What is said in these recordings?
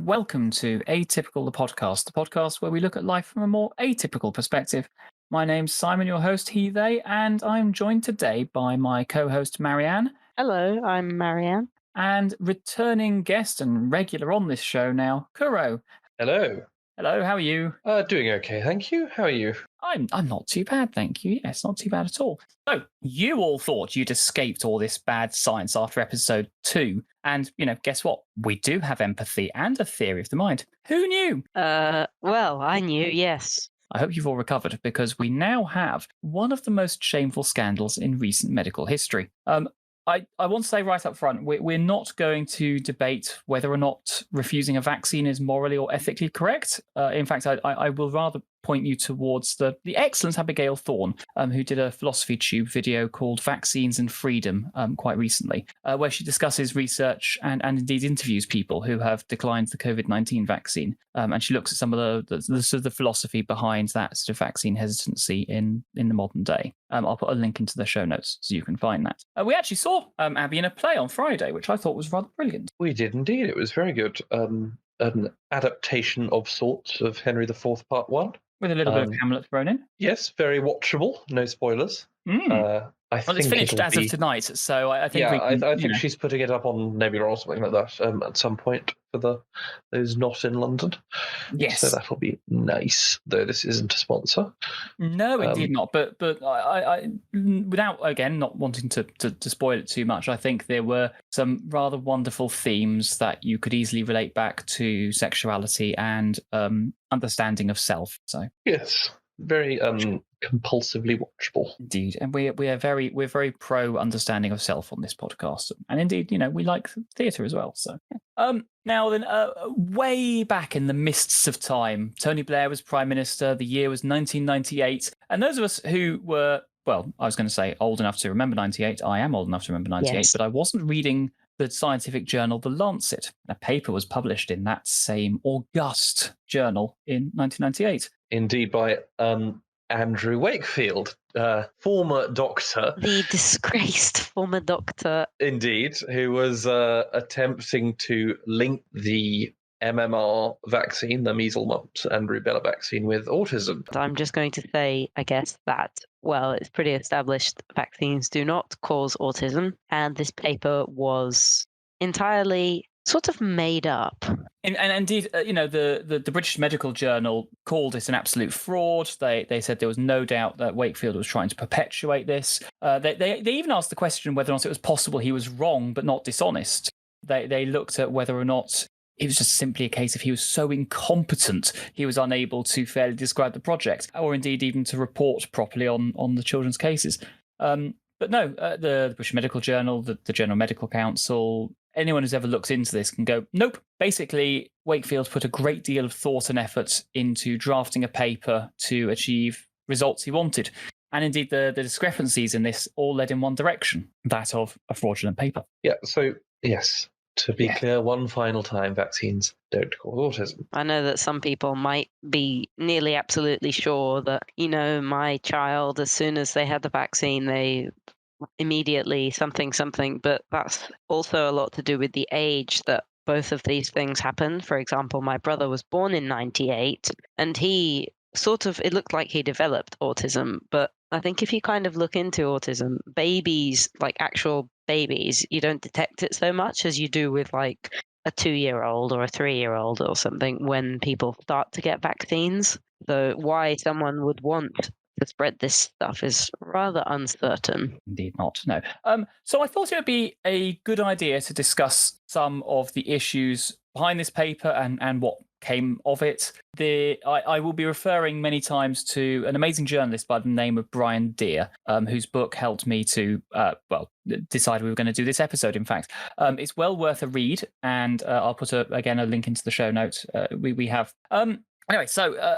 welcome to Atypical the podcast where we look at life from a more atypical perspective. My name's Simon, your host, he, they, and I'm joined today by my co-host Marianne Hello, I'm Marianne. and returning guest and regular on this show now, Kuro. Hello. Hello, how are you? Doing okay, thank you. How are you? I'm not too bad, thank you. Yes, not too bad at all. So, you all thought you'd escaped all this bad science after episode 2. And, guess what? We do have empathy and a theory of the mind. Who knew? Well, I knew, yes. I hope you've all recovered because we now have one of the most shameful scandals in recent medical history. I want to say right up front, we're not going to debate whether or not refusing a vaccine is morally or ethically correct. In fact, I will rather point you towards the excellent Abigail Thorne, who did a Philosophy Tube video called Vaccines and Freedom quite recently, where she discusses research and indeed interviews people who have declined the COVID-19 vaccine. And she looks at some of the sort of the philosophy behind that sort of vaccine hesitancy in the modern day. I'll put a link into the show notes so you can find that. We actually saw Abby in a play on Friday, which I thought was rather brilliant. We did indeed. It was very good. An adaptation of sorts of Henry IV Part 1. With a little bit of Hamlet thrown in. Yes, very watchable. No spoilers. Well, it's finished as of tonight, so I think I think she's putting it up on Nebula or something like that at some point for those not in London. Yes. So that'll be nice, though this isn't a sponsor. No, indeed not. But I without, again, not wanting to spoil it too much, I think there were some rather wonderful themes that you could easily relate back to sexuality and understanding of self. So yes, very compulsively watchable. Indeed, and we're very pro understanding of self on this podcast, and indeed, we like theatre as well. So, now then, way back in the mists of time, Tony Blair was Prime Minister. The year was 1998, and those of us who were, well, I was going to say old enough to remember 98. I am old enough to remember 98, Yes. but I wasn't reading the scientific journal The Lancet. A paper was published in that same august journal in 1998. Indeed, by Andrew Wakefield, former doctor. The disgraced former doctor. Indeed, who was attempting to link the MMR vaccine, the measles, mumps, and rubella vaccine, with autism. I'm just going to say, I guess, that, well, it's pretty established vaccines do not cause autism, and this paper was entirely sort of made up. And indeed, the British Medical Journal called it an absolute fraud. They said there was no doubt that Wakefield was trying to perpetuate this. They even asked the question whether or not it was possible he was wrong but not dishonest. They looked at whether or not it was just simply a case of he was so incompetent he was unable to fairly describe the project, or indeed even to report properly on the children's cases. But no, the British Medical Journal, the General Medical Council, anyone who's ever looked into this can go, nope. Basically, Wakefield put a great deal of thought and effort into drafting a paper to achieve results he wanted. And indeed, the discrepancies in this all led in one direction, that of a fraudulent paper. Yeah, so, yes, to be clear, one final time, vaccines don't cause autism. I know that some people might be nearly absolutely sure that, my child, as soon as they had the vaccine, they immediately something, but that's also a lot to do with the age that both of these things happen. For example, my brother was born in 98, and he it looked like he developed autism, but I think if you kind of look into autism, babies, like actual babies, you don't detect it so much as you do with like a 2-year-old or a 3-year-old or something when people start to get vaccines. So why someone would want to spread this stuff is rather uncertain. Indeed not, no. So I thought it would be a good idea to discuss some of the issues behind this paper and what came of it. I will be referring many times to an amazing journalist by the name of Brian Deere, whose book helped me to, decide we were going to do this episode, in fact. It's well worth a read, and I'll put, a link into the show notes. We have... Anyway, so...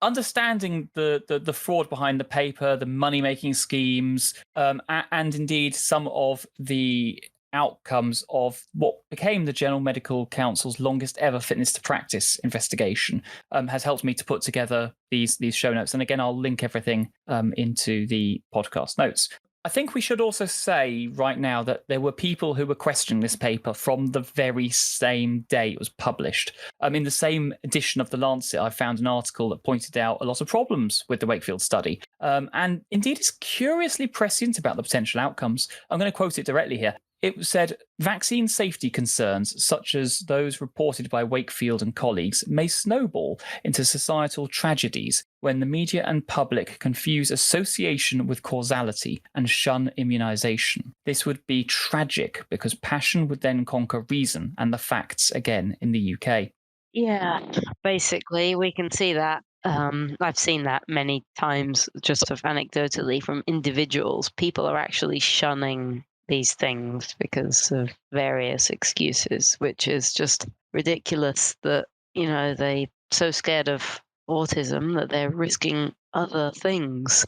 understanding the fraud behind the paper, the money-making schemes, and indeed some of the outcomes of what became the General Medical Council's longest ever fitness to practice investigation has helped me to put together these show notes. And again, I'll link everything into the podcast notes. I think we should also say right now that there were people who were questioning this paper from the very same day it was published. In the same edition of The Lancet, I found an article that pointed out a lot of problems with the Wakefield study. And indeed, it's curiously prescient about the potential outcomes. I'm going to quote it directly here. It said, vaccine safety concerns, such as those reported by Wakefield and colleagues, may snowball into societal tragedies when the media and public confuse association with causality and shun immunization. This would be tragic because passion would then conquer reason and the facts again in the UK. Yeah, basically, we can see that. I've seen that many times, just sort of anecdotally from individuals. People are actually shunning these things because of various excuses, which is just ridiculous that, they're so scared of autism that they're risking other things.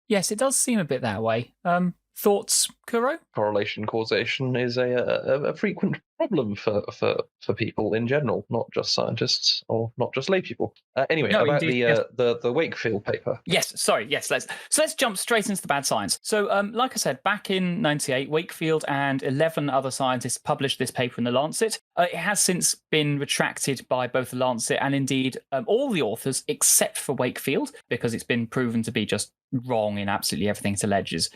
Yes, it does seem a bit that way. Thoughts, Kuro? Correlation causation is a frequent problem for people in general, not just scientists or not just lay people. Anyway, No, about indeed, yes. the Wakefield paper. Yes, sorry, yes. Let's jump straight into the bad science. So, like I said, back in '98, Wakefield and 11 other scientists published this paper in the Lancet. It has since been retracted by both the Lancet and indeed all the authors except for Wakefield, because it's been proven to be just wrong in absolutely everything it alleges.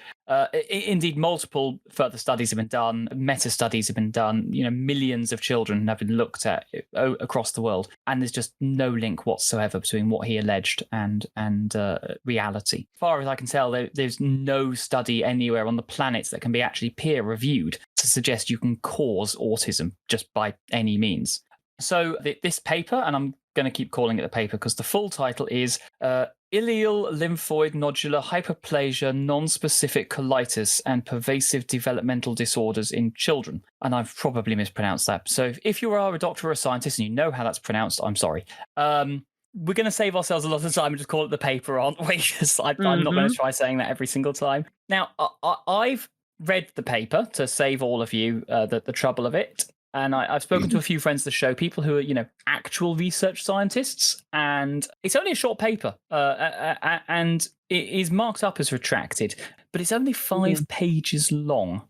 Indeed, multiple further studies have been done, meta studies have been done. Millions of children have been looked at across the world, and there's just no link whatsoever between what he alleged and reality. As far as I can tell, there's no study anywhere on the planet that can be actually peer reviewed to suggest you can cause autism just by any means. So this paper, and I'm going to keep calling it a paper because the full title is Ileal lymphoid nodular hyperplasia non-specific colitis and pervasive developmental disorders in children. And I've probably mispronounced that. So if you are a doctor or a scientist and you know how that's pronounced, I'm sorry. We're going to save ourselves a lot of time and just call it the paper, aren't we? Because I'm not going to try saying that every single time. Now, I've read the paper to save all of you the trouble of it. And I've spoken to a few friends of the show, people who are, actual research scientists, and it's only a short paper, and it is marked up as retracted, but it's only 5 pages long.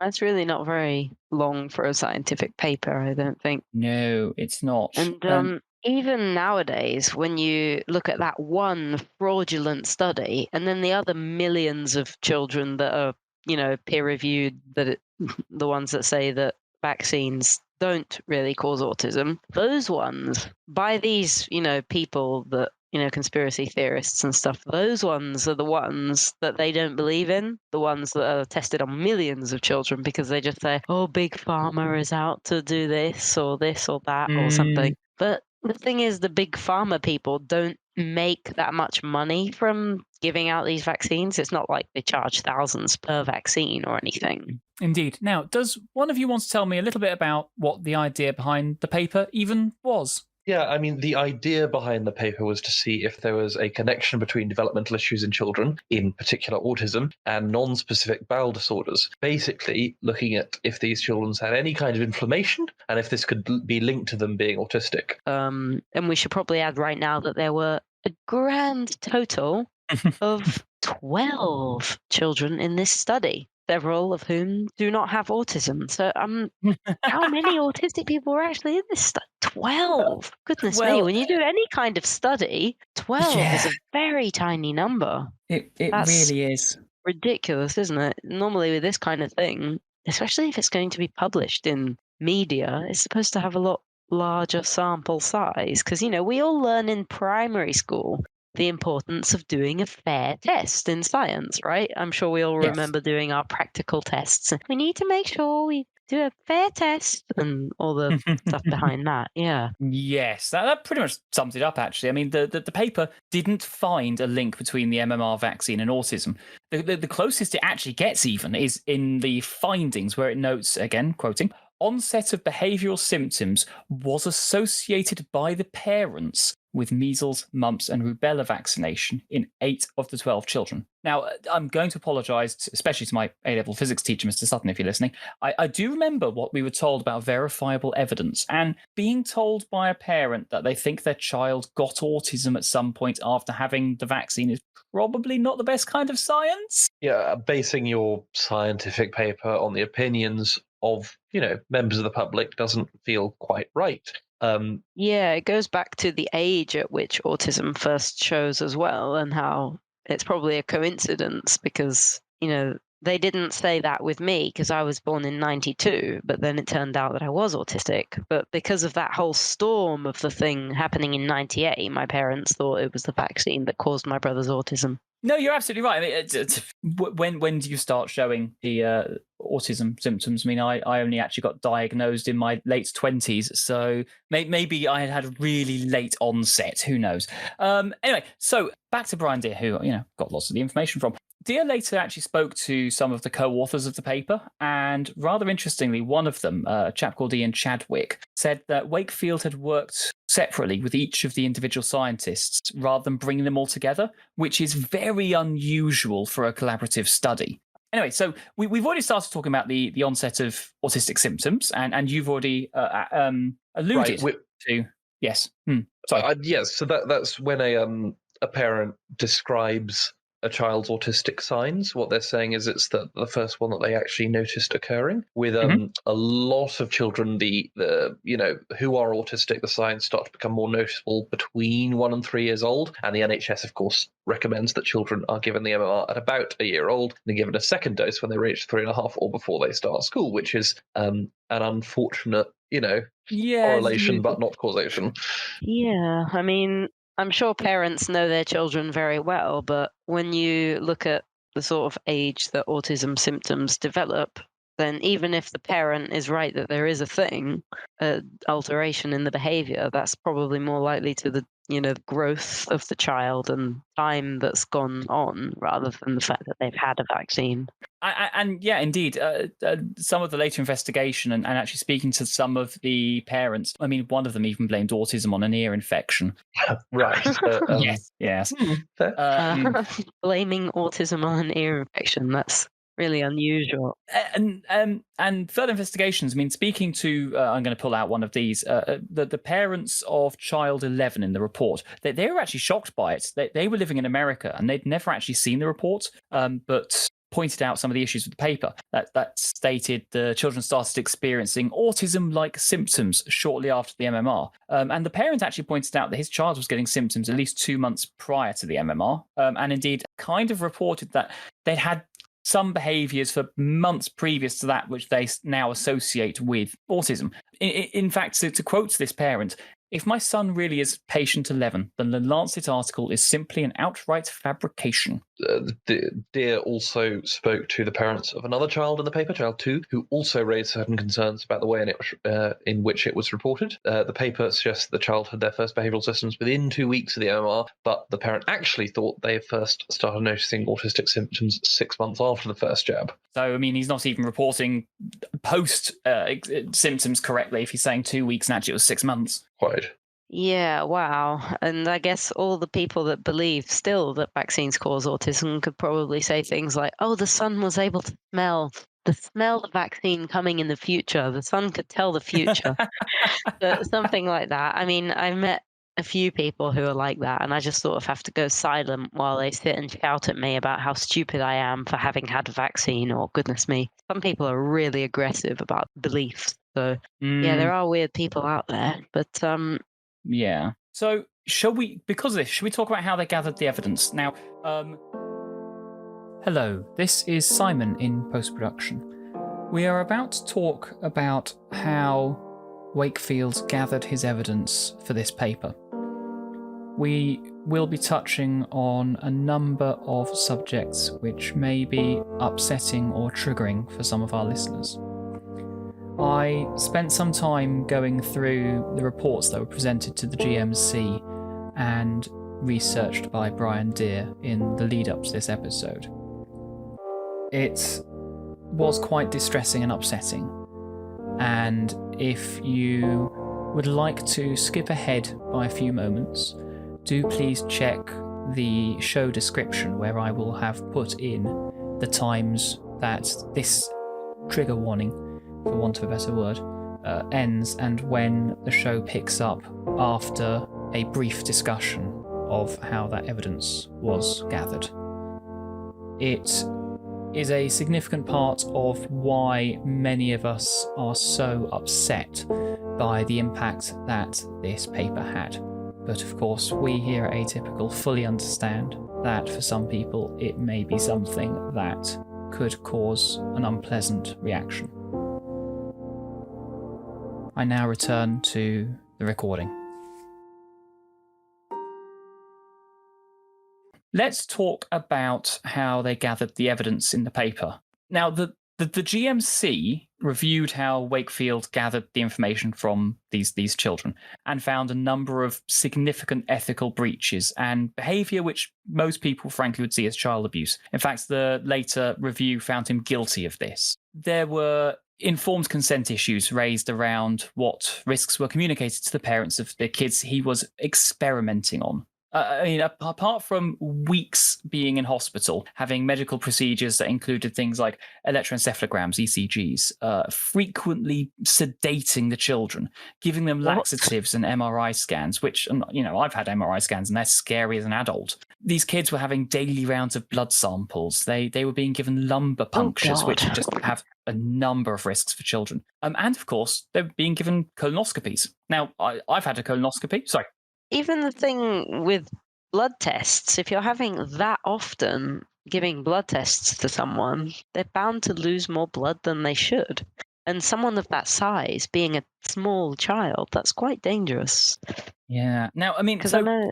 That's really not very long for a scientific paper, I don't think. No, it's not. And even nowadays, when you look at that one fraudulent study, and then the other millions of children that are, peer-reviewed, the ones that say that vaccines don't really cause autism, those ones by these people that conspiracy theorists and stuff, those ones are the ones that they don't believe in, the ones that are tested on millions of children, because they just say, oh, big pharma is out to do this or that or something. But the thing is, the big pharma people don't make that much money from giving out these vaccines. It's not like they charge thousands per vaccine or anything. Indeed. Now, does one of you want to tell me a little bit about what the idea behind the paper even was? Yeah, I mean, the idea behind the paper was to see if there was a connection between developmental issues in children, in particular autism, and non-specific bowel disorders. Basically, looking at if these children had any kind of inflammation and if this could be linked to them being autistic. And we should probably add right now that there were a grand total of 12 children in this study, several of whom do not have autism. So how many autistic people were actually in this study? 12! Goodness me, when you do any kind of study, 12 is a very tiny number. It really is. Ridiculous, isn't it? Normally with this kind of thing, especially if it's going to be published in media, it's supposed to have a lot larger sample size. Because, we all learn in primary school the importance of doing a fair test in science, right? I'm sure we all remember doing our practical tests. We need to make sure we do a fair test and all the stuff behind that. Yeah. Yes, that pretty much sums it up, actually. I mean, the paper didn't find a link between the MMR vaccine and autism. The closest it actually gets even is in the findings where it notes, again, quoting, onset of behavioural symptoms was associated by the parents with measles, mumps, and rubella vaccination in 8 of the 12 children. Now, I'm going to apologise, especially to my A-level physics teacher, Mr. Sutton, if you're listening. I do remember what we were told about verifiable evidence, and being told by a parent that they think their child got autism at some point after having the vaccine is probably not the best kind of science. Yeah, basing your scientific paper on the opinions of, members of the public doesn't feel quite right. Yeah, it goes back to the age at which autism first shows as well, and how it's probably a coincidence because, they didn't say that with me because I was born in 92, but then it turned out that I was autistic. But because of that whole storm of the thing happening in 98, my parents thought it was the vaccine that caused my brother's autism. No, you're absolutely right. I mean, when do you start showing the autism symptoms? I mean, I only actually got diagnosed in my late 20s, so maybe I had a really late onset. Who knows? Anyway, so back to Brian Deere, who got lots of the information from. Deere later actually spoke to some of the co-authors of the paper, and rather interestingly, one of them, a chap called Ian Chadwick, said that Wakefield had worked separately with each of the individual scientists rather than bringing them all together, which is very unusual for a collaborative study. Anyway, so we've already started talking about the onset of autistic symptoms, and you've already alluded to... Yes. Sorry. Yes, so that's when a parent describes a child's autistic signs. What they're saying is it's the first one that they actually noticed occurring. With a lot of children, the who are autistic, the signs start to become more noticeable between 1 and 3 years old. And the NHS, of course, recommends that children are given the MMR at about a year old and given a second dose when they reach 3.5 or before they start school, which is an unfortunate, correlation but not causation. Yeah, I mean, I'm sure parents know their children very well, but when you look at the sort of age that autism symptoms develop, then even if the parent is right that there is a thing, alteration in the behavior, that's probably more likely to the growth of the child and time that's gone on rather than the fact that they've had a vaccine. And yeah, indeed, some of the later investigation and actually speaking to some of the parents, I mean, one of them even blamed autism on an ear infection. Right. Yes. Blaming autism on an ear infection, that's really unusual. And further investigations, I mean, speaking to, I'm going to pull out one of these, the parents of child 11 in the report, they were actually shocked by it. They were living in America and they'd never actually seen the report, but pointed out some of the issues with the paper. That stated the children started experiencing autism-like symptoms shortly after the MMR. And the parent actually pointed out that his child was getting symptoms at least 2 months prior to the MMR, and indeed kind of reported that they'd had some behaviours for months previous to that, which they now associate with autism. In fact, to quote this parent, "If my son really is patient 11, then the Lancet article is simply an outright fabrication." Deere also spoke to the parents of another child in the paper, child 2, who also raised certain concerns about the way in which it was reported. The paper suggests the child had their first behavioural symptoms within 2 weeks of the MMR, but the parent actually thought they first started noticing autistic symptoms 6 months after the first jab. So, I mean, he's not even reporting post symptoms correctly if he's saying 2 weeks and actually it was 6 months. Quite. Yeah, wow. And I guess all the people that believe still that vaccines cause autism could probably say things like, oh, the son was able to smell the vaccine coming in the future. The son could tell the future. Something like that. I mean, I met a few people who are like that, and I just sort of have to go silent while they sit and shout at me about how stupid I am for having had a vaccine, or goodness me. Some people are really aggressive about beliefs. So, yeah, there are weird people out there. But, yeah. So, because of this, should we talk about how they gathered the evidence? Now, hello, this is Simon in post-production. We are about to talk about how Wakefield gathered his evidence for this paper. We will be touching on a number of subjects which may be upsetting or triggering for some of our listeners. I spent some time going through the reports that were presented to the GMC and researched by Brian Deere in the lead up to this episode. It was quite distressing and upsetting, and if you would like to skip ahead by a few moments, do please check the show description where I will have put in the times that this trigger warning, for want of a better word, ends and when the show picks up after a brief discussion of how that evidence was gathered. It is a significant part of why many of us are so upset by the impact that this paper had. But of course, we here at Atypical fully understand that for some people it may be something that could cause an unpleasant reaction. I now return to the recording. Let's talk about how they gathered the evidence in the paper. Now, the GMC reviewed how Wakefield gathered the information from these children and found a number of significant ethical breaches and behaviour which most people frankly would see as child abuse. In fact, the later review found him guilty of this. There were informed consent issues raised around what risks were communicated to the parents of the kids he was experimenting on. I mean, apart from weeks being in hospital, having medical procedures that included things like electroencephalograms, ECGs, frequently sedating the children, giving them laxatives and MRI scans, which, I've had MRI scans and they're scary as an adult. These kids were having daily rounds of blood samples. They were being given lumbar punctures, which just have a number of risks for children. And of course, they're being given colonoscopies. Now, I've had a colonoscopy. Sorry. Even the thing with blood tests, if you're having that often giving blood tests to someone, they're bound to lose more blood than they should. And someone of that size, being a small child, that's quite dangerous. Yeah. Now, I mean, because I know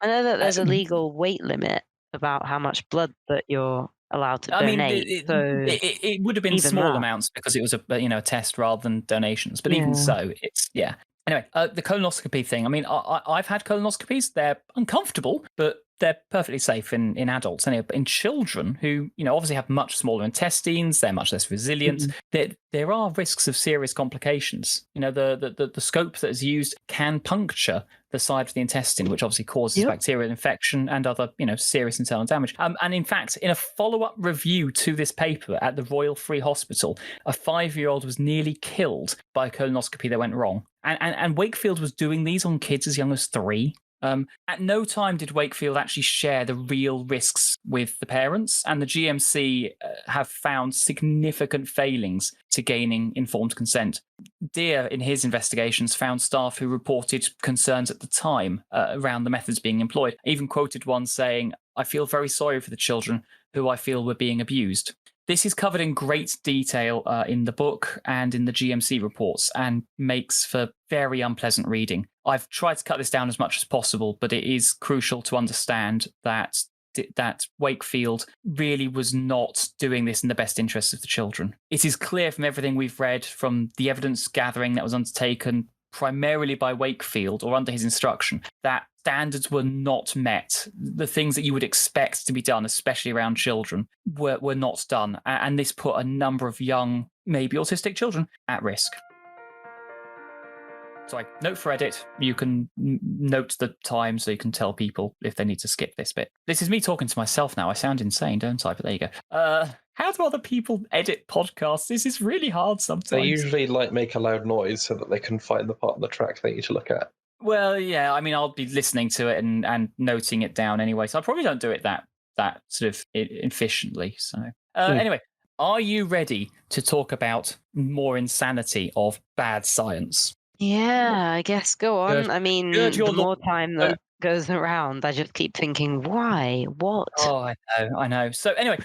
that there's a legal weight limit about how much blood that you're allowed to donate. It would have been small amounts because it was a test rather than donations. But even so, it's. Anyway, the colonoscopy thing. I mean, I've had colonoscopies. They're uncomfortable, but they're perfectly safe in adults. Anyway, but in children who, obviously have much smaller intestines, they're much less resilient. Mm-hmm. There are risks of serious complications. The scope that is used can puncture the side of the intestine, which obviously causes bacterial infection and other, serious internal damage. And in fact, in a follow-up review to this paper at the Royal Free Hospital, a 5-year-old was nearly killed by a colonoscopy that went wrong. And Wakefield was doing these on kids as young as 3. At no time did Wakefield actually share the real risks with the parents, and the GMC have found significant failings to gaining informed consent. Deere, in his investigations, found staff who reported concerns at the time around the methods being employed. Even quoted one saying, "I feel very sorry for the children who I feel were being abused." This is covered in great detail in the book and in the GMC reports and makes for very unpleasant reading. I've tried to cut this down as much as possible, but it is crucial to understand that Wakefield really was not doing this in the best interests of the children. It is clear from everything we've read, from the evidence gathering that was undertaken primarily by Wakefield or under his instruction, that standards were not met. The things that you would expect to be done, especially around children, were not done. And this put a number of young, maybe autistic children at risk. Sorry, note for edit. You can note the time so you can tell people if they need to skip this bit. This is me talking to myself now. I sound insane, don't I? But there you go. How do other people edit podcasts? This is really hard sometimes. They usually make a loud noise so that they can find the part of the track they need to look at. Well, yeah, I mean, I'll be listening to it and noting it down anyway, so I probably don't do it that sort of efficiently. So anyway, are you ready to talk about more insanity of bad science? Yeah, I guess go on. Good. I mean, the more time that goes around, I just keep thinking, why? What? Oh, I know. So anyway,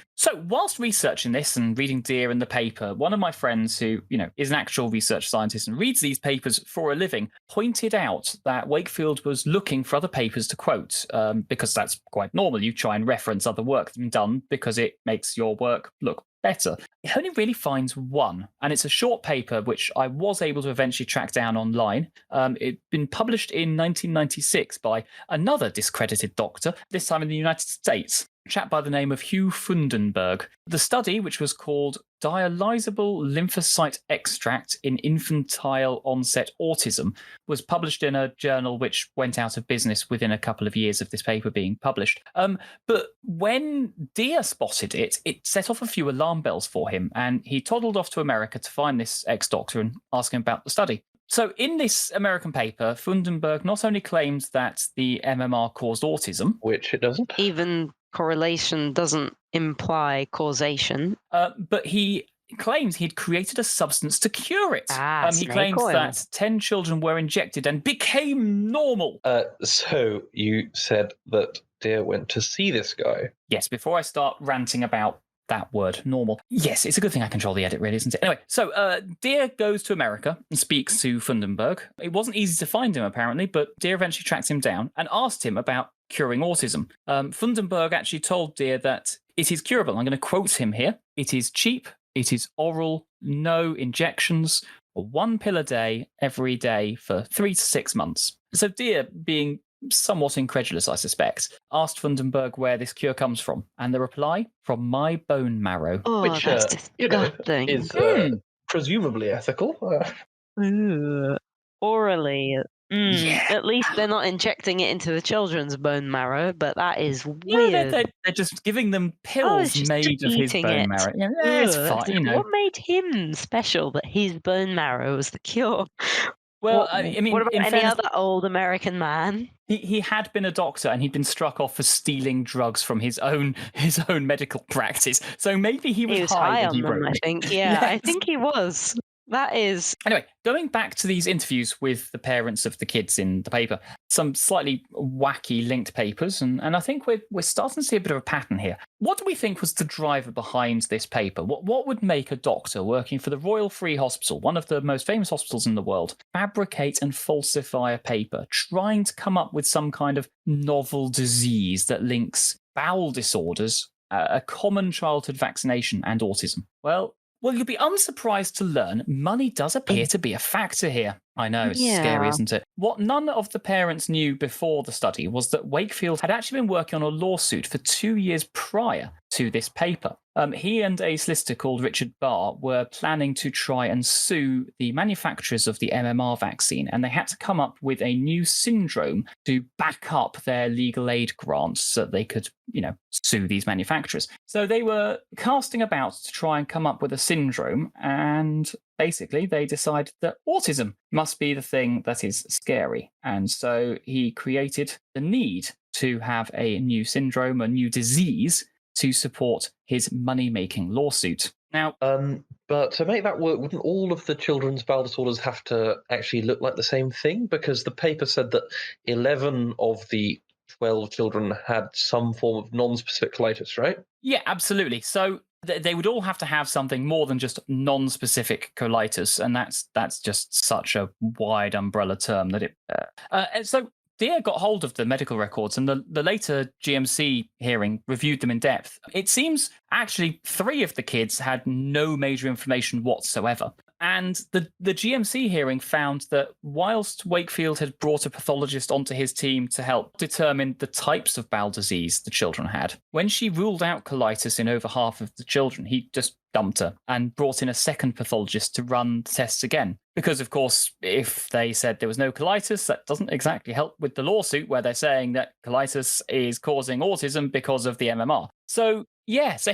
whilst researching this and reading Deere and the paper, one of my friends who, is an actual research scientist and reads these papers for a living, pointed out that Wakefield was looking for other papers to quote, because that's quite normal. You try and reference other work that's been done because it makes your work look better. It only really finds one, and it's a short paper which I was able to eventually track down online. It'd been published in 1996 by another discredited doctor, this time in the United States. a chap by the name of Hugh Fundenberg. The study, which was called Dialysable Lymphocyte Extract in Infantile Onset Autism, was published in a journal which went out of business within a couple of years of this paper being published. But when Deere spotted it, it set off a few alarm bells for him, and he toddled off to America to find this ex-doctor and ask him about the study. So in this American paper, Fundenberg not only claims that the MMR caused autism, Which it doesn't. Even correlation doesn't imply causation. but he claims he'd created a substance to cure it. He Snake claims oil. that 10 children were injected and became normal. So you said that Deer went to see this guy. Yes, before I start ranting about that word, normal. Yes, it's a good thing I control the edit, really, isn't it? Anyway, so Deer goes to America and speaks to Fundenberg. It wasn't easy to find him, apparently, but Deer eventually tracked him down and asked him about curing autism. Fundenberg actually told Deer that it is curable. I'm going to quote him here. It is cheap, it is oral, no injections, 1 pill a day, every day for 3 to 6 months. So Deer, being somewhat incredulous, I suspect, asked Fundenberg where this cure comes from, and the reply, from my bone marrow. Oh, Which, that's disgusting. is presumably ethical. Ooh. Orally. Yeah. At least they're not injecting it into the children's bone marrow, but that is Yeah, weird. they're just giving them it's pills just made of his eating bone it. marrow. Yeah, it's Ugh. fine, you know. What made him special that his bone marrow was the cure? Well, I mean, what about in any fairness, other old American man? he had been a doctor and he'd been struck off for stealing drugs from his own medical practice. So maybe he was, He was high when on he them, wrote I it. think. Yeah, I Yes. think he was. That is. Anyway, going back to these interviews with the parents of the kids in the paper, some slightly wacky linked papers, and I think we're starting to see a bit of a pattern here. What do we think was the driver behind this paper? What would make a doctor working for the Royal Free Hospital, one of the most famous hospitals in the world, fabricate and falsify a paper, trying to come up with some kind of novel disease that links bowel disorders, a common childhood vaccination, and autism? Well, you'll be unsurprised to learn money does appear to be a factor here. I know, it's scary, Yeah. isn't it? What none of the parents knew before the study was that Wakefield had actually been working on a lawsuit for 2 years prior to this paper. He and a solicitor called Richard Barr were planning to try and sue the manufacturers of the MMR vaccine, and they had to come up with a new syndrome to back up their legal aid grants so that they could, sue these manufacturers. So they were casting about to try and come up with a syndrome, and basically they decided that autism must be the thing that is scary. And so he created the need to have a new syndrome, a new disease, to support his money-making lawsuit. Now, but to make that work, wouldn't all of the children's bowel disorders have to actually look like the same thing? Because the paper said that 11 of the 12 children had some form of non-specific colitis, right? Yeah, absolutely. So they would all have to have something more than just non-specific colitis, and that's just such a wide umbrella term that it. So Deere got hold of the medical records, and the later GMC hearing reviewed them in depth. It seems actually 3 of the kids had no major inflammation whatsoever. And the GMC hearing found that whilst Wakefield had brought a pathologist onto his team to help determine the types of bowel disease the children had, when she ruled out colitis in over half of the children, he just dumped her and brought in a second pathologist to run the tests again. Because, of course, if they said there was no colitis, that doesn't exactly help with the lawsuit where they're saying that colitis is causing autism because of the MMR. So, yeah, so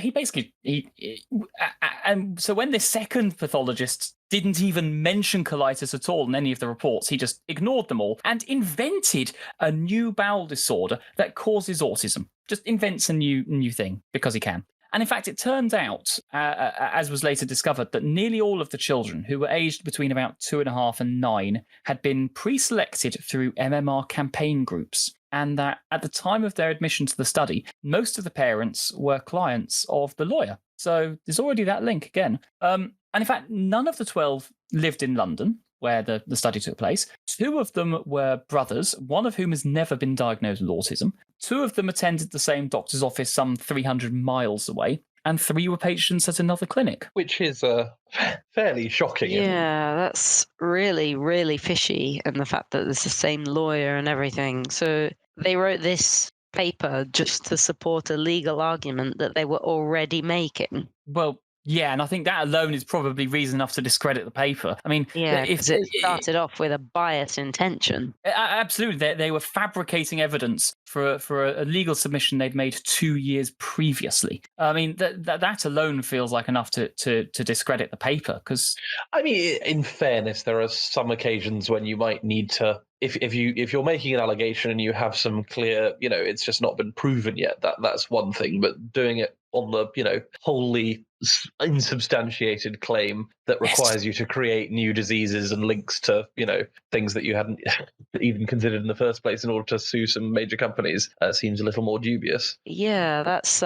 and so when this second pathologist didn't even mention colitis at all in any of the reports, he just ignored them all and invented a new bowel disorder that causes autism. Just invents a new thing because he can. And in fact, it turned out, as was later discovered, that nearly all of the children who were aged between about 2.5 and 9 had been pre-selected through MMR campaign groups, and that at the time of their admission to the study, most of the parents were clients of the lawyer. So there's already that link again. And in fact, none of the 12 lived in London, where the study took place. 2 of them were brothers, one of whom has never been diagnosed with autism. 2 of them attended the same doctor's office some 300 miles away, and 3 were patients at another clinic. Which is fairly shocking. Yeah, that's really, really fishy. And the fact that it's the same lawyer and everything. So they wrote this paper just to support a legal argument that they were already making. Well, yeah, and I think that alone is probably reason enough to discredit the paper. I mean, Yeah, if because it started off with a biased intention. absolutely, they were fabricating evidence for a legal submission they'd made 2 years previously. I mean, that alone feels like enough to discredit the paper. Because I mean, in fairness, there are some occasions when you might need to, if you're making an allegation and you have some clear, it's just not been proven yet. That's one thing, but doing it on the wholly insubstantiated claim that requires you to create new diseases and links to things that you hadn't even considered in the first place in order to sue some major companies seems a little more dubious. Yeah, that's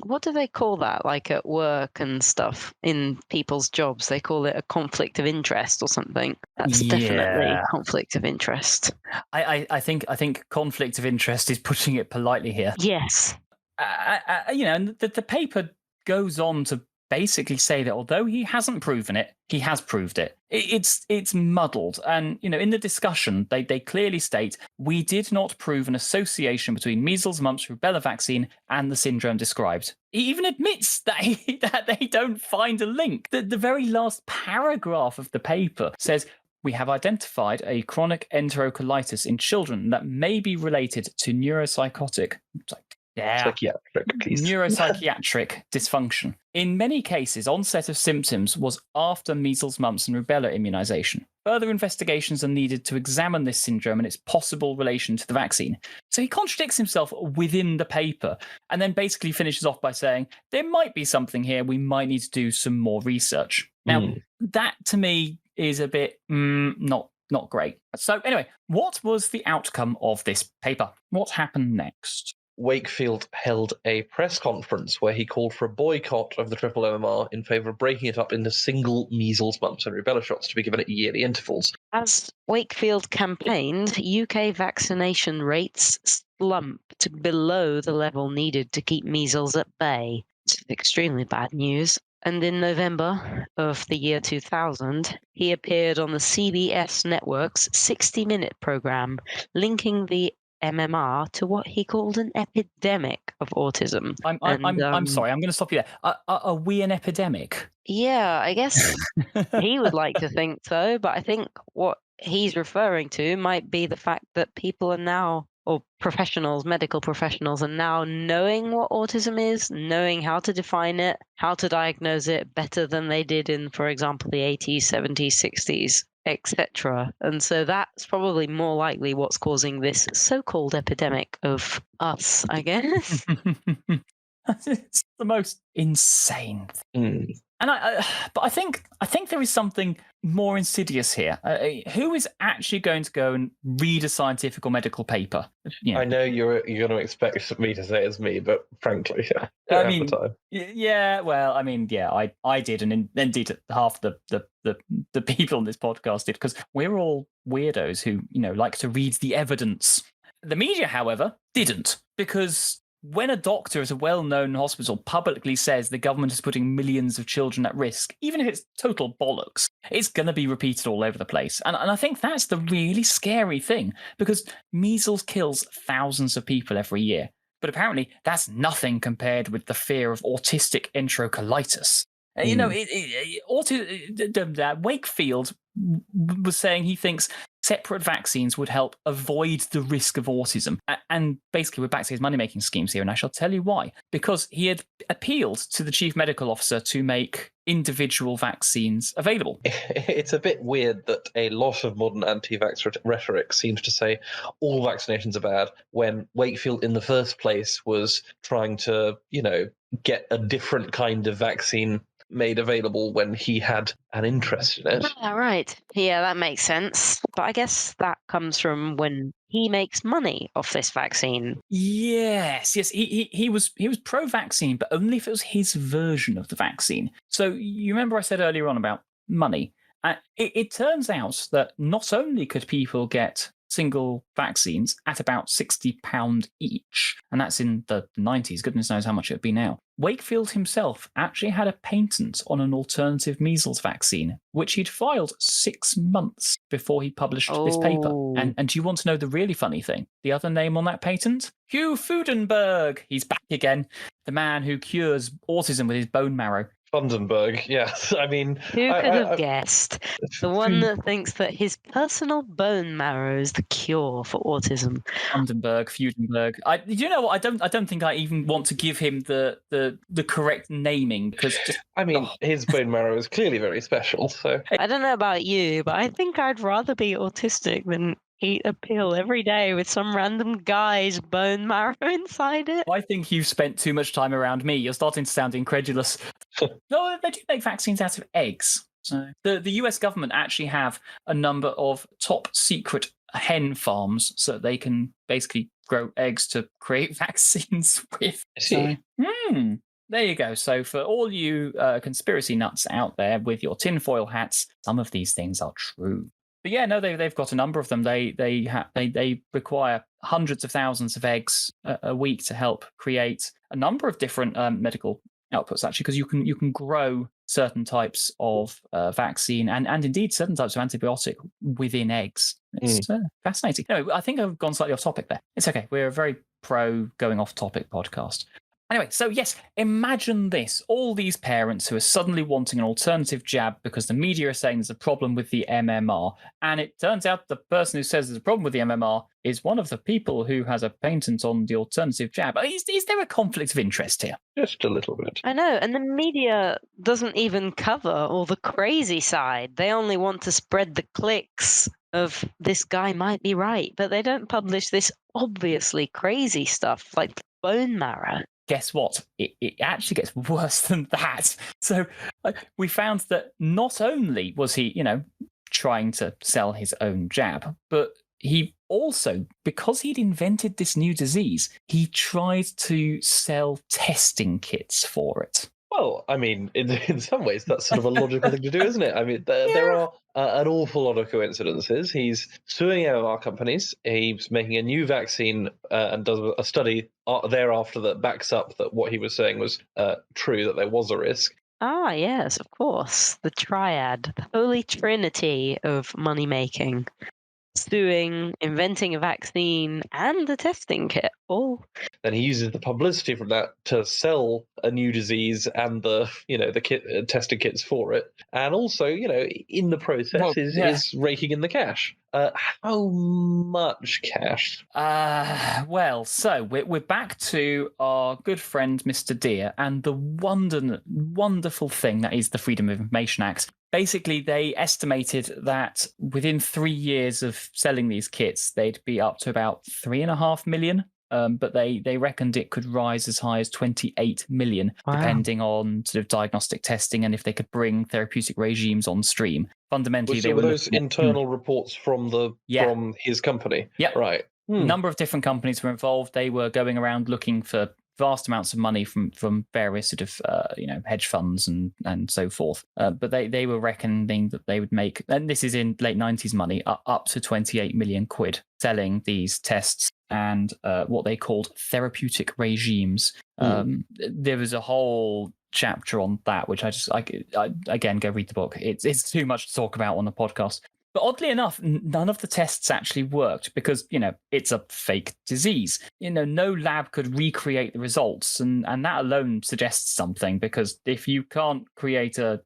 what do they call that? Like at work and stuff in people's jobs, they call it a conflict of interest or something. That's definitely conflict of interest. I think conflict of interest is putting it politely here. Yes. And the paper goes on to basically say that although he hasn't proven it, he has proved it. It's muddled, and in the discussion they clearly state we did not prove an association between measles, mumps, rubella vaccine and the syndrome described. He even admits that they don't find a link. The very last paragraph of the paper says, we have identified a chronic enterocolitis in children that may be related to neuropsychotic. Neuropsychiatric dysfunction. In many cases, onset of symptoms was after measles, mumps, and rubella immunization. Further investigations are needed to examine this syndrome and its possible relation to the vaccine. So he contradicts himself within the paper and then basically finishes off by saying, there might be something here, we might need to do some more research. Now, that to me is a bit not great. So anyway, what was the outcome of this paper? What happened next? Wakefield held a press conference where he called for a boycott of the triple MMR in favour of breaking it up into single measles, mumps and rubella shots to be given at yearly intervals. As Wakefield campaigned, UK vaccination rates slumped below the level needed to keep measles at bay. It's extremely bad news. And in November of the year 2000, he appeared on the CBS network's 60-minute programme, linking the MMR to what he called an epidemic of autism. I'm sorry, I'm going to stop you there. Are we an epidemic? Yeah, I guess he would like to think so, but I think what he's referring to might be the fact that people are now, or professionals, medical professionals, are now knowing what autism is, knowing how to define it, how to diagnose it better than they did in, for example, the 80s, 70s, 60s, etc. And so that's probably more likely what's causing this so-called epidemic of us, I guess. It's the most insane thing. And but I think there is something more insidious here. Who is actually going to go and read a scientific or medical paper? I know you're going to expect me to say it's me, but frankly, I mean, yeah. Well, I mean, yeah, I did, and indeed half the people on this podcast did, because we're all weirdos who like to read the evidence. The media, however, didn't, because when a doctor at a well-known hospital publicly says the government is putting millions of children at risk, even if it's total bollocks, it's going to be repeated all over the place. And I think that's the really scary thing, because measles kills thousands of people every year. But apparently that's nothing compared with the fear of autistic enterocolitis. Wakefield was saying he thinks separate vaccines would help avoid the risk of autism. And basically, we're back to his money-making schemes here, and I shall tell you why. Because he had appealed to the chief medical officer to make individual vaccines available. It's a bit weird that a lot of modern anti-vax rhetoric seems to say all vaccinations are bad, when Wakefield in the first place was trying to, get a different kind of vaccine made available when he had an interest in it. Right. Yeah, that makes sense. But I guess that comes from when he makes money off this vaccine. Yes. He was pro-vaccine, but only if it was his version of the vaccine. So you remember I said earlier on about money. It turns out that not only could people get single vaccines at about £60 each. And that's in the 90s. Goodness knows how much it would be now. Wakefield himself actually had a patent on an alternative measles vaccine, which he'd filed 6 months before he published this paper. And do you want to know the really funny thing? The other name on that patent? Hugh Fudenberg. He's back again. The man who cures autism with his bone marrow. Fundenberg, yes. I mean, who could have guessed? The one that thinks that his personal bone marrow is the cure for autism. Fudenberg. You know what? I don't think I even want to give him the correct naming because his bone marrow is clearly very special. So I don't know about you, but I think I'd rather be autistic than eat a pill every day with some random guy's bone marrow inside it. I think you've spent too much time around me. You're starting to sound incredulous. No, they do make vaccines out of eggs. So the US government actually have a number of top secret hen farms so they can basically grow eggs to create vaccines with. I see. So, there you go. So for all you conspiracy nuts out there with your tinfoil hats, some of these things are true. But yeah, no, they've got a number of them. They require hundreds of thousands of eggs a week to help create a number of different medical outputs, actually, because you can grow certain types of vaccine and indeed certain types of antibiotic within eggs. It's fascinating. Anyway, I think I've gone slightly off topic there. It's okay. We're a very pro going off topic podcast. Anyway, so yes, imagine this. All these parents who are suddenly wanting an alternative jab because the media are saying there's a problem with the MMR. And it turns out the person who says there's a problem with the MMR is one of the people who has a patent on the alternative jab. Is there a conflict of interest here? Just a little bit. I know, and the media doesn't even cover all the crazy side. They only want to spread the clicks of this guy might be right, but they don't publish this obviously crazy stuff like bone marrow. Guess what? It actually gets worse than that. So we found that not only was he, trying to sell his own jab, but he also, because he'd invented this new disease, he tried to sell testing kits for it. Well, I mean, in some ways, that's sort of a logical thing to do, isn't it? I mean, there are an awful lot of coincidences. He's suing our companies. He's making a new vaccine and does a study thereafter that backs up that what he was saying was true, that there was a risk. Ah, yes, of course. The triad, the holy trinity of money-making. Suing, inventing a vaccine, and a testing kit. Then he uses the publicity from that to sell a new disease and the testing kits for it, and also in the process is raking in the cash. How much cash? So we're back to our good friend Mr. Deere and the wonderful thing that is the Freedom of Information Act. Basically, they estimated that within 3 years of selling these kits, they'd be up to about 3.5 million. But they reckoned it could rise as high as 28 million, depending on sort of diagnostic testing and if they could bring therapeutic regimes on stream. Fundamentally, they were those internal reports from his company. Yeah, right. A number of different companies were involved. They were going around looking for vast amounts of money from various sort of hedge funds and so forth. But they were reckoning that they would make, and this is in late 90s money, up to 28 million quid selling these tests and what they called therapeutic regimes. There was a whole chapter on that, which I again, go read the book. It's too much to talk about on the podcast. But oddly enough, none of the tests actually worked because, it's a fake disease. No lab could recreate the results. And that alone suggests something, because if you can't create a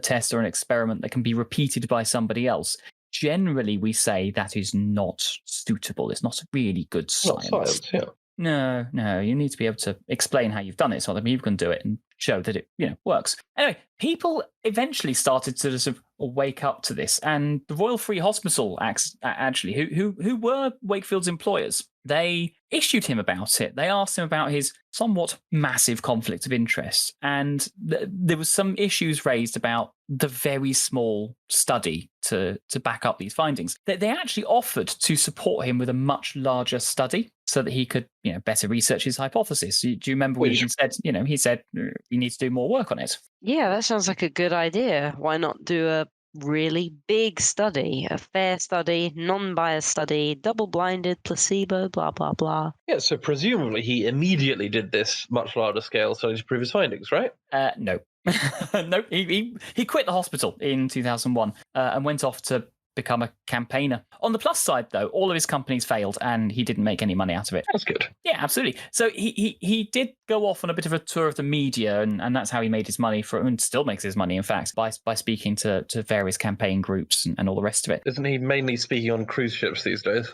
test or an experiment that can be repeated by somebody else, generally we say that is not suitable. It's not really good science. Not science, yeah. No, you need to be able to explain how you've done it so that people can do it and show that it, works. Anyway, people eventually started to sort of wake up to this, and the Royal Free Hospital actually, who were Wakefield's employers, they issued him about it. They asked him about his somewhat massive conflict of interest, and there was some issues raised about the very small study to back up these findings. They actually offered to support him with a much larger study so that he could, better research his hypothesis. Do you remember what he even said? He said we need to do more work on it. Yeah, that sounds like a good idea. Why not do a really big study, a fair study, non-biased study, double-blinded, placebo, blah, blah, blah. Yeah, so presumably he immediately did this much larger scale study to prove his findings, right? No. No, he quit the hospital in 2001 and went off to become a campaigner. On the plus side, though, all of his companies failed and he didn't make any money out of it. That's good. Yeah, absolutely. So he did go off on a bit of a tour of the media, and that's how he made his money and still makes his money, in fact, by speaking to various campaign groups and all the rest of it. Isn't he mainly speaking on cruise ships these days?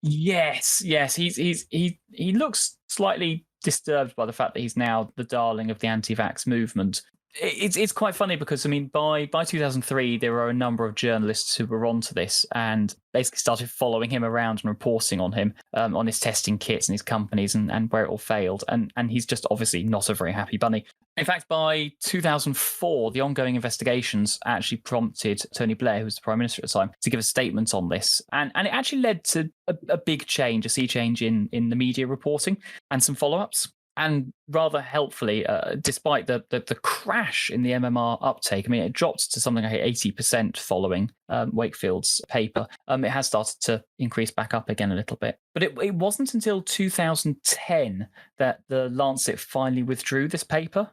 Yes. He looks slightly disturbed by the fact that he's now the darling of the anti-vax movement. It's quite funny because, I mean, by 2003, there were a number of journalists who were onto this and basically started following him around and reporting on him, on his testing kits and his companies and where it all failed. And he's just obviously not a very happy bunny. In fact, by 2004, the ongoing investigations actually prompted Tony Blair, who was the Prime Minister at the time, to give a statement on this. And it actually led to a big change, a sea change in the media reporting and some follow-ups. And rather helpfully, despite the crash in the MMR uptake, I mean, it dropped to something like 80% following Wakefield's paper. It has started to increase back up again a little bit. But it wasn't until 2010 that the Lancet finally withdrew this paper,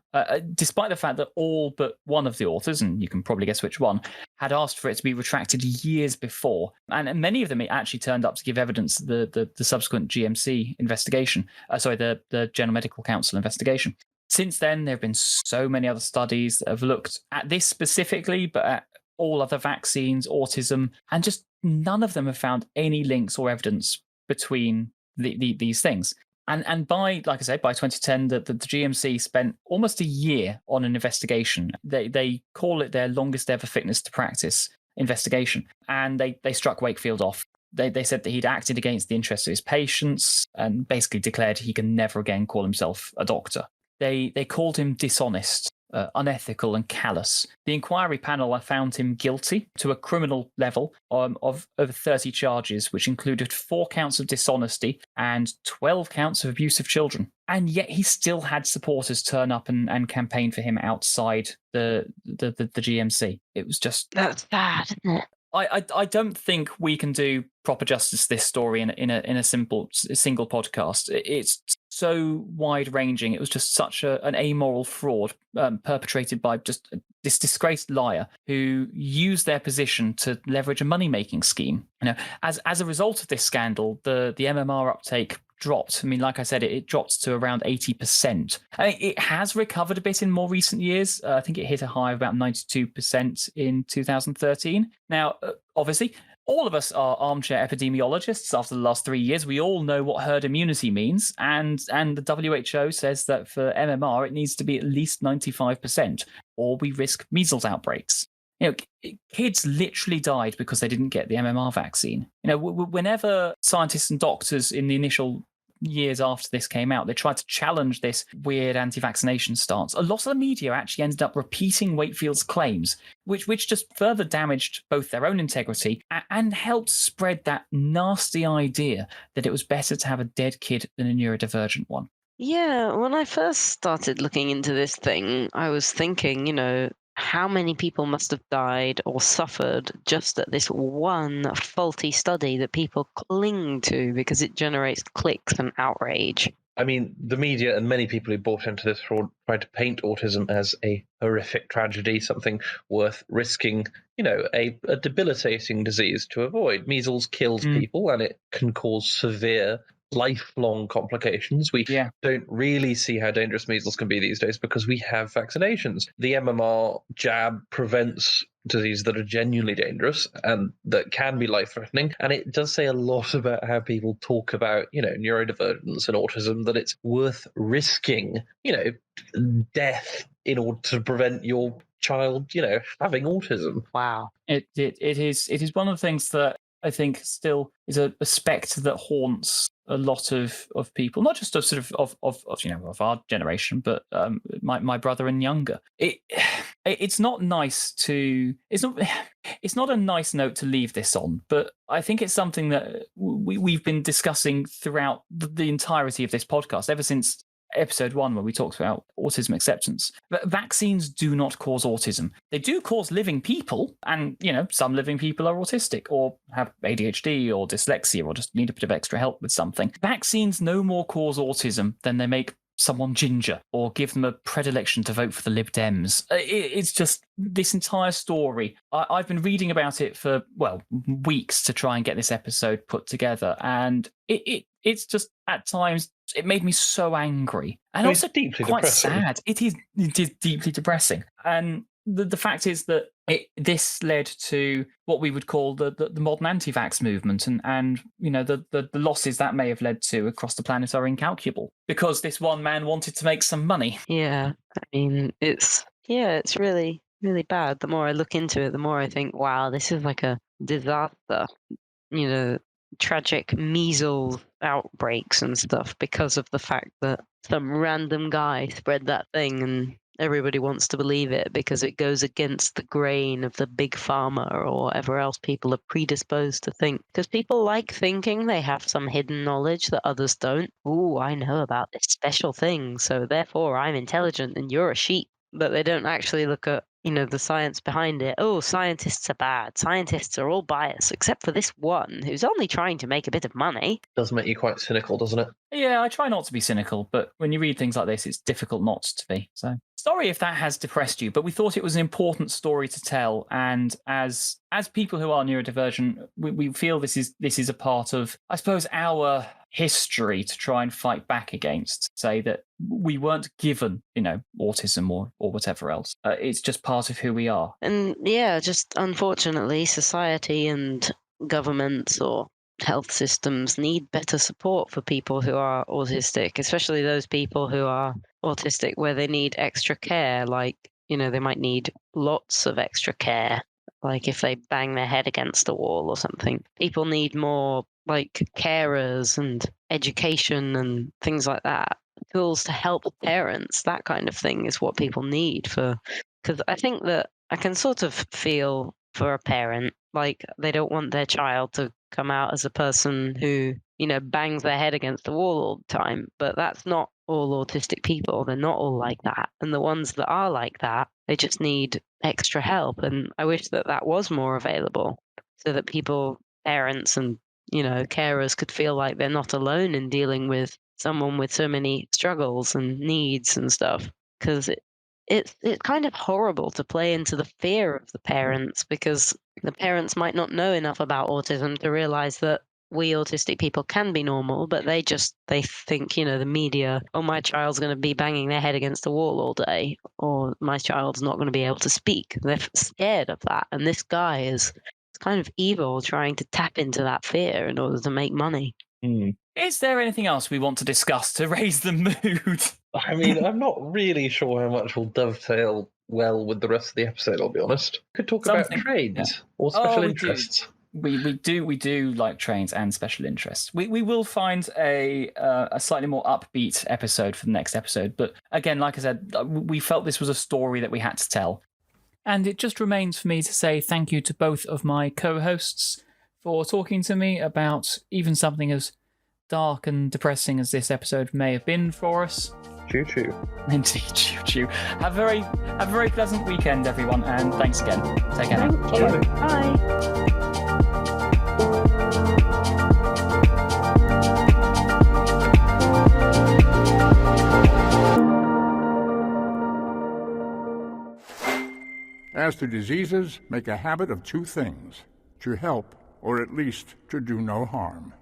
despite the fact that all but one of the authors, and you can probably guess which one, had asked for it to be retracted years before. And many of them actually turned up to give evidence the subsequent GMC investigation, the General Medical Council investigation. Since then, there have been so many other studies that have looked at this specifically, but at all other vaccines, autism, and just none of them have found any links or evidence between these things. And by, like I say, by 2010, the GMC spent almost a year on an investigation. They call it their longest ever fitness to practice investigation. And they struck Wakefield off. They said that he'd acted against the interests of his patients and basically declared he can never again call himself a doctor. They called him dishonest, unethical and callous. The inquiry panel found him guilty to a criminal level of over 30 charges, which included 4 counts of dishonesty and 12 counts of abuse of children. And yet he still had supporters turn up and campaign for him outside the GMC. It was just... That's sad, isn't it? I don't think we can do proper justice to this story in a single podcast. It's so wide ranging. It was just such an amoral fraud perpetrated by just this disgraced liar who used their position to leverage a money making scheme. You know, as a result of this scandal, the MMR uptake dropped. I mean, like I said, it dropped to around 80%. I mean, it has recovered a bit in more recent years. I think it hit a high of about 92% in 2013. Now, obviously, all of us are armchair epidemiologists after the last 3 years. We all know what herd immunity means. And the WHO says that for MMR, it needs to be at least 95%, or we risk measles outbreaks. You know, kids literally died because they didn't get the MMR vaccine. You know, whenever scientists and doctors in the initial years after this came out, they tried to challenge this weird anti-vaccination stance. A lot of the media actually ended up repeating Wakefield's claims, which just further damaged both their own integrity and helped spread that nasty idea that it was better to have a dead kid than a neurodivergent one. Yeah, when I first started looking into this thing, I was thinking, you know, how many people must have died or suffered just at this one faulty study that people cling to because it generates clicks and outrage. I mean, the media and many people who bought into this fraud tried to paint autism as a horrific tragedy, something worth risking, you know, a debilitating disease to avoid. Measles kills people and it can cause severe lifelong complications. We don't really see how dangerous measles can be these days because we have vaccinations. The MMR jab prevents diseases that are genuinely dangerous and that can be life-threatening. And it does say a lot about how people talk about, you know, neurodivergence and autism, that it's worth risking, you know, death in order to prevent your child, you know, having autism. Wow. It is one of the things that I think still is a spectre that haunts a lot of people, not just of sort of you know, of our generation, but my brother and younger. It's not nice to it's not a nice note to leave this on, but I think it's something that we've been discussing throughout the entirety of this podcast ever since episode 1 where we talked about autism acceptance. But vaccines do not cause autism. They do cause living people, and some living people are autistic or have ADHD or dyslexia or just need a bit of extra help with something. Vaccines no more cause autism than they make someone ginger or give them a predilection to vote for the Lib Dems. It's just this entire story. I've been reading about it for, weeks to try and get this episode put together. And it's just, at times, it made me so angry. And also deeply quite depressing. sad. It is deeply depressing. And the fact is that this led to what we would call the modern anti-vax movement, and the losses that may have led to across the planet are incalculable because this one man wanted to make some money. Yeah, I mean, it's really, really bad. The more I look into it, the more I think, wow, this is like a disaster. Tragic measles outbreaks and stuff because of the fact that some random guy spread that thing and everybody wants to believe it because it goes against the grain of the big pharma or whatever else people are predisposed to think. Because people like thinking they have some hidden knowledge that others don't. Ooh, I know about this special thing, so therefore I'm intelligent and you're a sheep. But they don't actually look at, the science behind it. Oh, scientists are bad. Scientists are all biased, except for this one who's only trying to make a bit of money. Does make you quite cynical, doesn't it? Yeah, I try not to be cynical, but when you read things like this, it's difficult not to be. So sorry if that has depressed you, but we thought it was an important story to tell. And as people who are neurodivergent, we feel this is a part of, I suppose, our history to try and fight back against, say that we weren't given, autism or whatever else. It's just part of who we are. And yeah, just unfortunately, society and governments or health systems need better support for people who are autistic, especially those people who are autistic where they need extra care, like, they might need lots of extra care, like if they bang their head against a wall or something. People need more, like, carers and education and things like that. Tools to help parents, that kind of thing is what people need because I think that I can sort of feel for a parent, like they don't want their child to come out as a person who, bangs their head against the wall all the time. But that's not all autistic people. They're not all like that. And the ones that are like that, they just need extra help. And I wish that was more available so that parents and, carers could feel like they're not alone in dealing with someone with so many struggles and needs and stuff. Because it's kind of horrible to play into the fear of the parents, because the parents might not know enough about autism to realize that we autistic people can be normal, but they think, the media, oh, my child's going to be banging their head against the wall all day, or my child's not going to be able to speak. They're scared of that. And this guy is kind of evil, trying to tap into that fear in order to make money. Is there anything else we want to discuss to raise the mood? I mean, I'm not really sure how much will dovetail well with the rest of the episode, I'll be honest. Could talk about trades or special interests. We do like trains and special interests. We will find a slightly more upbeat episode for the next episode. But again, like I said, we felt this was a story that we had to tell. And it just remains for me to say thank you to both of my co-hosts for talking to me about even something as dark and depressing as this episode may have been for us. Choo choo. Indeed, choo choo. Have a very pleasant weekend, everyone, and thanks again. Take care now. Thank you. Bye. As to diseases, make a habit of two things: to help, or at least to do no harm.